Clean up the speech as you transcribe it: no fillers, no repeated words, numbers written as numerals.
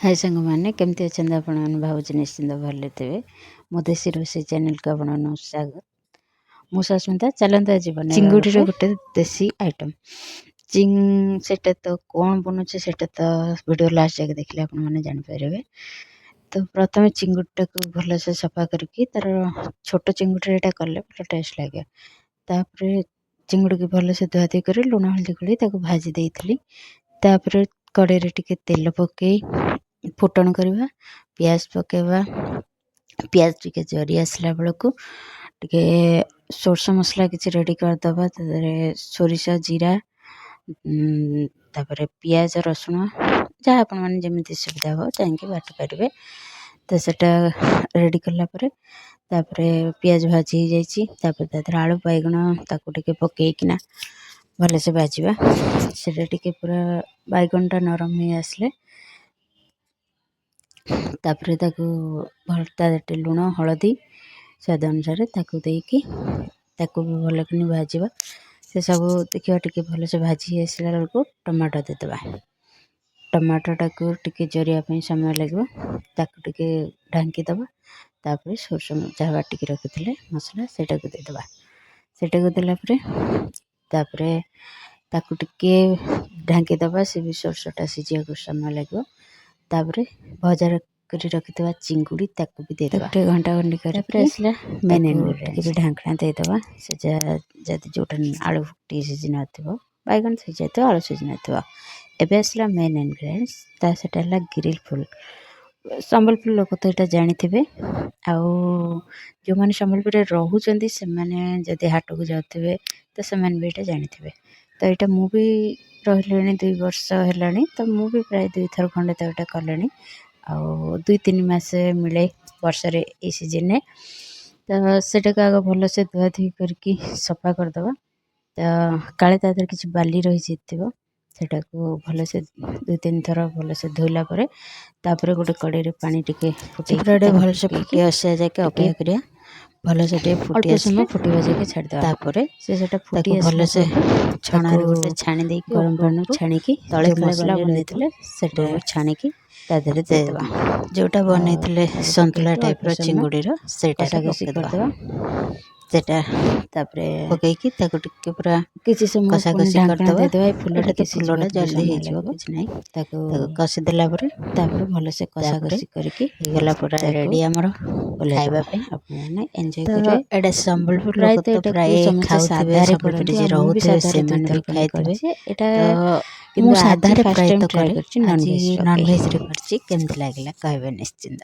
हाय सांग मैंने केमती अच्छा आपण भावुँ निश्चिंत भले थे मो देशी रोषे चैनल को आप स्वागत। मु सस्मिता चलते आज बना चिंगुड़ी गोटे देशी आइटम सेटा तो कौन बनुचे सेटा तो वीडियो लास्ट जाके देखले आप जापर। तो प्रथम चिंगुड़ी को भल से सफा करके तार छोट चिंगुड़ी कले भल टेस्ट लगे। तापर चिंगुड़ी की भल से धुआधुई कर लुण हल्दी गोली भाजी देती। तापर कड़े टिके तेल पकई फुटण करवा पियाज पकेवा पियाज टिके जरी आसला बेलू टिके सोरष मसला किसी रेडी करदबा सोरिष जीरा तापर पियाज रसुण जहाँ आपण मैंने जमी सुविधा हो चाहिए बाट पारे। तो सेटा रेडी कलापर पियाज भाजी हो जाइए आलू बैगण ताकू टिके पकईकिना भल से भाजवा से टिके पूरा बैगण टा नरम हो आसले तापर भलटे लुण हलदी स्वाद अनुसार ताकू देकी ताकू भी भल कि भाजवा से सब देखा टिके भल से भाजी आसला बेलू टमाटो देदेबा। टमाटो टाक टिके जरिया समय लगे ताकू टिके ढांकी दबा। तापर सोरष जहाँ बाटिक रखी मसला सेटा को देदेबा। सेटा को देलापर ताकू टिके ढांकी दबा से भी सोरषटा सीझा को समय लगे। तापर भजा कर रखिथवा चिंगुड़ी ताकू भी देदेबा। गोटे घंटा खंडी कर आसला मेन इनग्रेडिएंट्स भी ढांकना देदेबा से जदि जोटा आलू टी सीझी नथिबो बैगन सीझा तो आलू सीझी नथिबो। एबे आसला मेन इनग्रेडिएंट्स ता सेटा हला ग्रिल फुल संबलपुर लोक तो यहाँ जानी आउ जो मैंने संबलपुर रोचंती से माने जदि हाट को जाते तो से भी यहाँ जानी। तो यहाँ मुझे रही 2 वर्ष है तो मुझे प्राय 2 थर खंडे तो यहाँ कले आउ 2-3 मास मिले वर्षे ये सीजन में। तो सेटा को आग भल से धुआधुई करके सफा करदे तो काले तादर किसी बाली रही सेटा को भल से 2-3 थर भल से धोला तापर गोटे कड़े पानी टिके फुटे भल से फुटी आसा जाके अपेक्षा करिया भल से फुटी समय फुटवा जाके छाड़देवा। से फुटी भल से छणा गोटे छाणी दे गरम पानी छाणिकी तले मसला बनते से छाणिकी तादेह देदेबा। जोटा बनते संतुला टाइप चिंगुड़ी सेटा करदेबा सेटा पकईकी टिके पूरा किसी समय कषा कषि करदेबा। फुलटा तो फुलटा जल्दी हो किसी ना कषि देला भल से कषा कषि करके गला पूरा रेडी आमर खाइबा पे आपने एंजॉय करिवे। एडा संबलपुर लोक तो प्राय खाउथिबे संबलपुर जे रहउथिबे से मन भी खाइथिबे। एटा मु साधारे प्राय तो करे नॉन वेज रे करछि केमति लागला कहबे निश्चिंत।